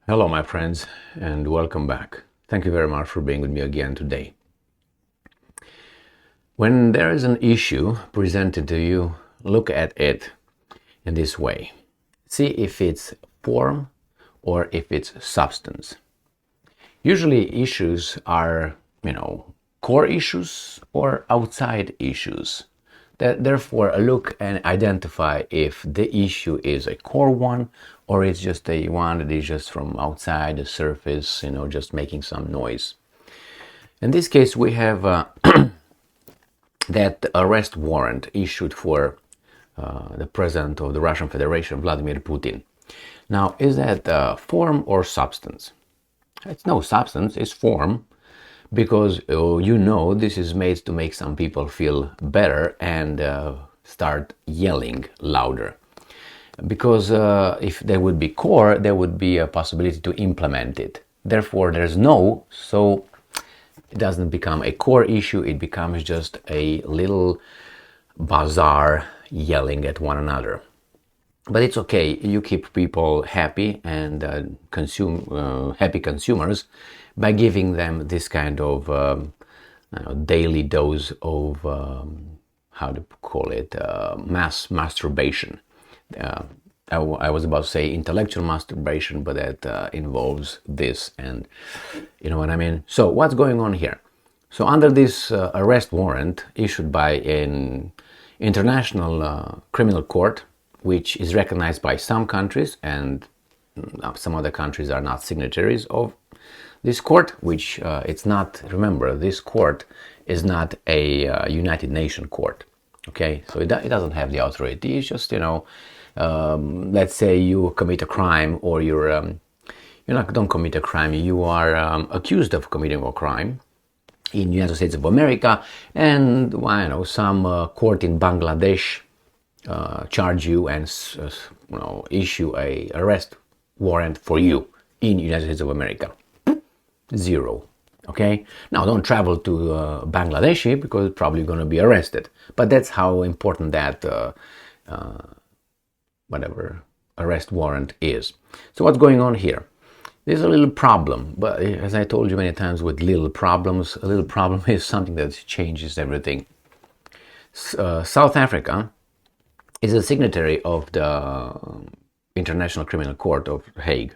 Hello, my friends, and welcome back. Thank you very much for being with me again today. When there is an issue presented to you, look at it in this way. See if it's form or if it's substance. Usually issues are, core issues or outside issues. Therefore, look and identify if the issue is a core one or it's just a one that is just from outside the surface, just making some noise. In this case, we have that arrest warrant issued for the president of the Russian Federation, Vladimir Putin. Now, is that form or substance? It's no substance, it's form, because this is made to make some people feel better and start yelling louder. Because if there would be core, there would be a possibility to implement it. Therefore, there's no, so it doesn't become a core issue, it becomes just a little bazaar yelling at one another. But it's okay, you keep people happy and happy consumers by giving them this kind of daily dose of, mass masturbation. I was about to say intellectual masturbation, but that involves this, and you know what I mean. So what's going on here? So under this arrest warrant issued by an international criminal court, which is recognized by some countries, and some other countries are not signatories of this court, which it's not, remember, this court is not a United Nations court, okay? So it doesn't have the authority. It's just, let's say you commit a crime, or don't commit a crime, you are accused of committing a crime in the United States of America, and some court in Bangladesh charge you and issue a arrest warrant for you in the United States of America. Zero. Okay? Now, don't travel to Bangladesh because you're probably going to be arrested. But that's how important that arrest warrant is. So what's going on here? There's a little problem, but as I told you many times with little problems, a little problem is something that changes everything. South Africa is a signatory of the International Criminal Court of Hague.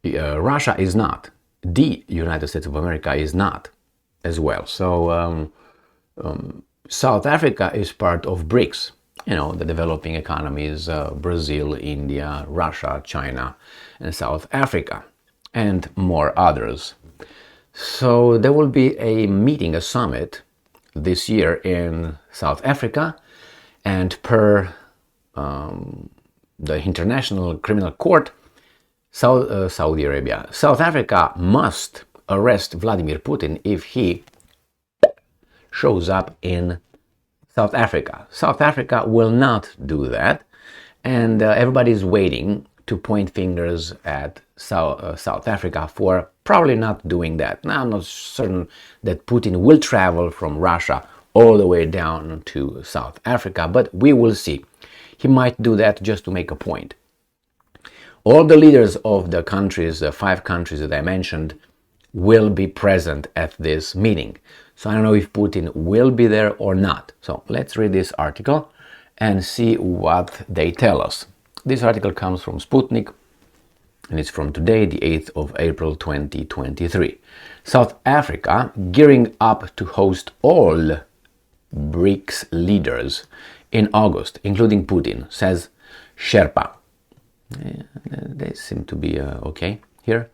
Russia is not. The United States of America is not as well. So South Africa is part of BRICS, the developing economies, Brazil, India, Russia, China, and South Africa, and more others. So there will be a meeting, a summit this year in South Africa, and per the International Criminal Court, Saudi Arabia, South Africa must arrest Vladimir Putin if he shows up in South Africa. South Africa will not do that, and everybody is waiting to point fingers at South Africa for probably not doing that. Now, I'm not certain that Putin will travel from Russia all the way down to South Africa, but we will see. He might do that just to make a point. All the leaders of the countries, the 5 countries that I mentioned, will be present at this meeting. So I don't know if Putin will be there or not. So let's read this article and see what they tell us. This article comes from Sputnik, and it's from today, the 8th of April 2023. South Africa gearing up to host all BRICS leaders in August, including Putin, says Sherpa. They seem to be okay here.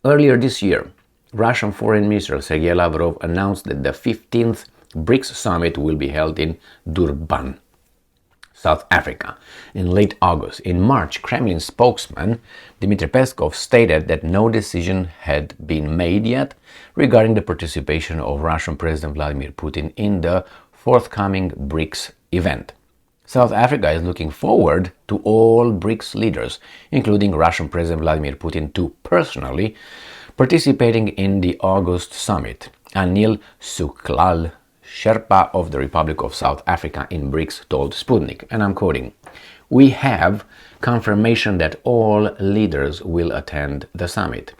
Earlier this year, Russian Foreign Minister Sergei Lavrov announced that the 15th BRICS summit will be held in Durban, South Africa, in late August. In March, Kremlin spokesman Dmitry Peskov stated that no decision had been made yet regarding the participation of Russian President Vladimir Putin in the forthcoming BRICS event. South Africa is looking forward to all BRICS leaders, including Russian President Vladimir Putin, to personally participating in the August summit. Anil Suklal, Sherpa of the Republic of South Africa in BRICS, told Sputnik, and I'm quoting, We have confirmation that all leaders will attend the summit,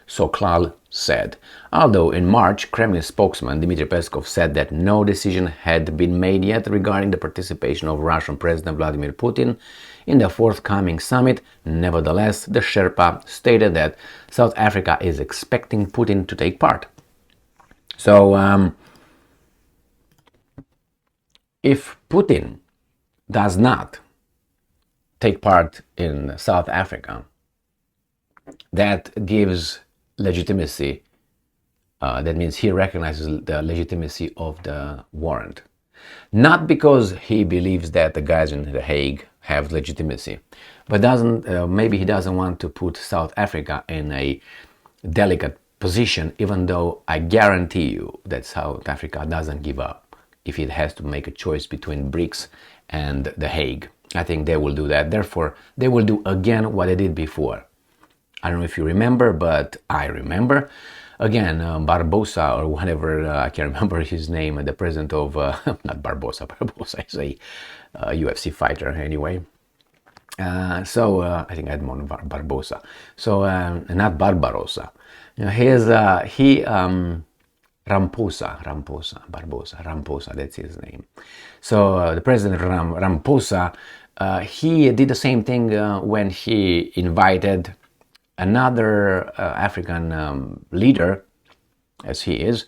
Sokal said. Although in March, Kremlin spokesman Dmitry Peskov said that no decision had been made yet regarding the participation of Russian President Vladimir Putin in the forthcoming summit, nevertheless, the Sherpa stated that South Africa is expecting Putin to take part. So, if Putin does not take part in South Africa, that gives legitimacy. That means he recognizes the legitimacy of the warrant. Not because he believes that the guys in The Hague have legitimacy, but maybe he doesn't want to put South Africa in a delicate position, even though I guarantee you that South Africa doesn't give up if it has to make a choice between BRICS and The Hague. I think they will do that. Therefore, they will do again what they did before. I don't know if you remember, but I remember. Again, Barbosa or whatever, I can't remember his name, the president of, not Barbosa, Barbosa is a UFC fighter anyway. I think Edmond Barbosa. So, not Barbarossa. Ramposa, that's his name. So, the president Ramposa, he did the same thing when he invited another African leader, as he is,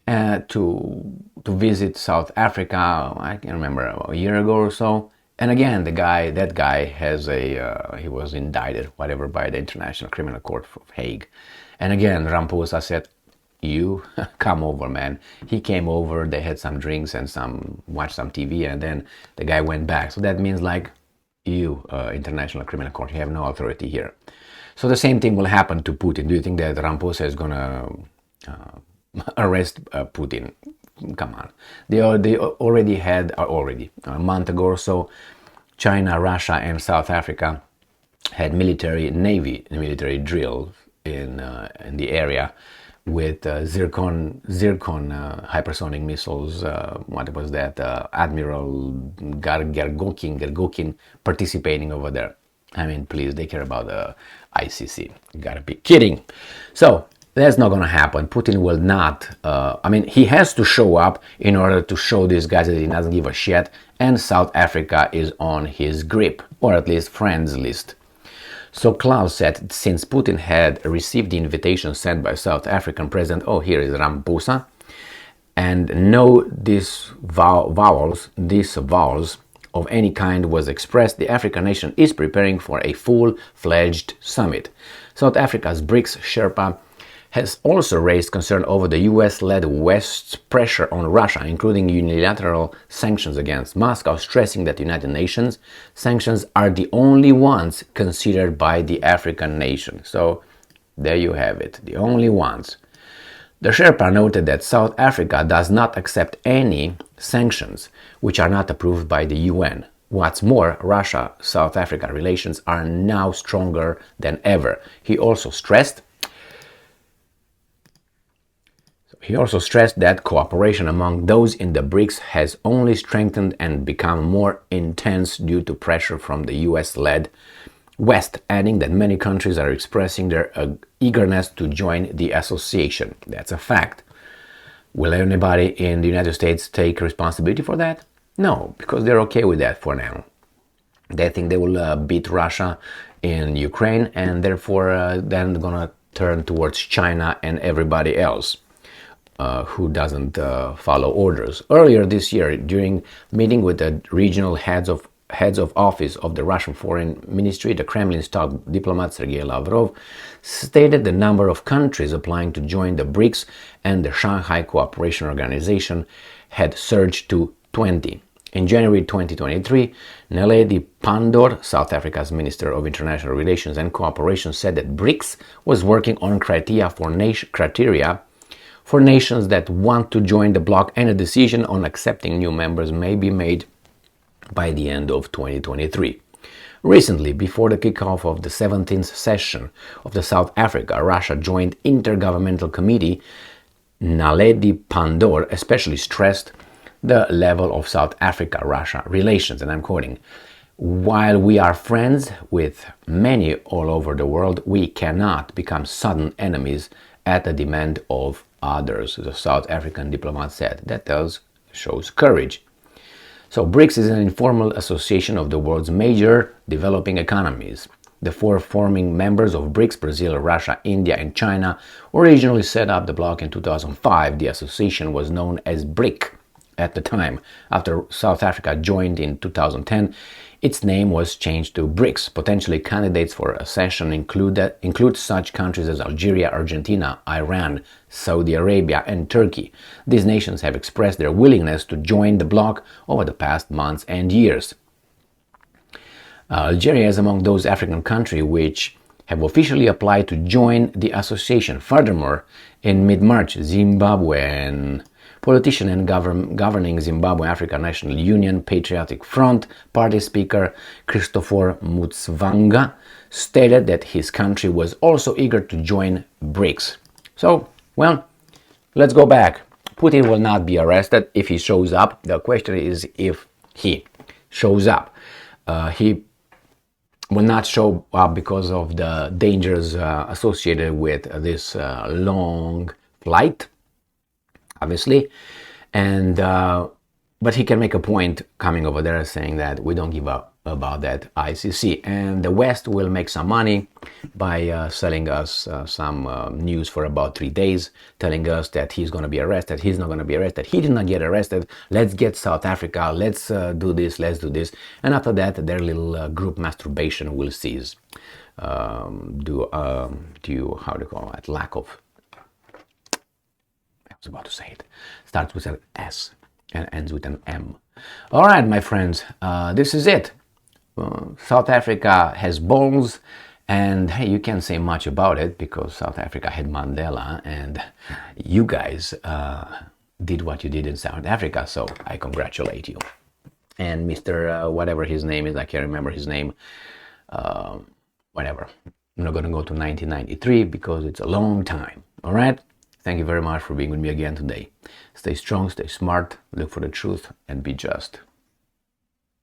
to visit South Africa. I can remember a year ago or so. And again, that guy has he was indicted, whatever, by the International Criminal Court of Hague. And again, Ramposa said, "You come over, man." He came over. They had some drinks and watched some TV, and then the guy went back. So that means like, you, International Criminal Court, you have no authority here. So the same thing will happen to Putin. Do you think that Ramposa is going to arrest Putin? Come on. They already had, a month ago or so, China, Russia, and South Africa had military drill in the area with zircon hypersonic missiles. What was that? Admiral Gergokin participating over there. I mean, please, they care about the ICC. You gotta be kidding. So, that's not gonna happen. Putin will not, he has to show up in order to show these guys that he doesn't give a shit, and South Africa is on his grip, or at least friends list. So Klaus said, since Putin had received the invitation sent by South African President, here is Ramposa, and no disavowals of any kind was expressed, the African nation is preparing for a full-fledged summit. South Africa's BRICS Sherpa has also raised concern over the US-led West's pressure on Russia, including unilateral sanctions against Moscow, stressing that United Nations sanctions are the only ones considered by the African nation. So there you have it, the only ones. The Sherpa noted that South Africa does not accept any sanctions which are not approved by the UN. What's more, Russia-South Africa relations are now stronger than ever. He also stressed that cooperation among those in the BRICS has only strengthened and become more intense due to pressure from the US-led West, adding that many countries are expressing their eagerness to join the association. That's a fact. Will anybody in the United States take responsibility for that? No, because they're okay with that for now. They think they will beat Russia in Ukraine, and therefore then they're going to turn towards China and everybody else who doesn't follow orders. Earlier this year, during meeting with the regional heads of office of the Russian Foreign Ministry, the Kremlin's top diplomat Sergei Lavrov stated the number of countries applying to join the BRICS and the Shanghai Cooperation Organization had surged to 20. In January 2023, Naledi Pandor, South Africa's Minister of International Relations and Cooperation, said that BRICS was working on criteria for nations that want to join the bloc, and a decision on accepting new members may be made by the end of 2023. Recently, before the kickoff of the 17th session of the South Africa-Russia Joint Intergovernmental Committee, Naledi Pandor especially stressed the level of South Africa-Russia relations, and I'm quoting, While we are friends with many all over the world, we cannot become sudden enemies at the demand of others, the South African diplomat said. That shows courage. So BRICS is an informal association of the world's major developing economies. The four forming members of BRICS, Brazil, Russia, India, and China, originally set up the bloc in 2005. The association was known as BRIC at the time. After South Africa joined in 2010, its name was changed to BRICS. Potentially candidates for accession include such countries as Algeria, Argentina, Iran, Saudi Arabia, and Turkey. These nations have expressed their willingness to join the bloc over the past months and years. Algeria is among those African countries which have officially applied to join the association. Furthermore, in mid-March, Zimbabwe and politician and governing Zimbabwe African National Union Patriotic Front party speaker Christopher Mutsvanga stated that his country was also eager to join BRICS. So, well, let's go back. Putin will not be arrested if he shows up. The question is if he shows up. He will not show up because of the dangers associated with this long flight, obviously, and but he can make a point coming over there saying that we don't give up about that ICC, and the West will make some money by selling us some news for about 3 days, telling us that he's going to be arrested, he's not going to be arrested, he did not get arrested, let's get South Africa, let's do this, and after that their little group masturbation will cease due how do you call it, lack of, I was about to say it, starts with an S and ends with an M. All right, my friends, this is it. South Africa has balls, and hey, you can't say much about it because South Africa had Mandela, and you guys did what you did in South Africa, so I congratulate you. And Mr. Whatever his name is, I can't remember his name, whatever. I'm not going to go to 1993 because it's a long time. All right? Thank you very much for being with me again today. Stay strong, stay smart, look for the truth, and be just.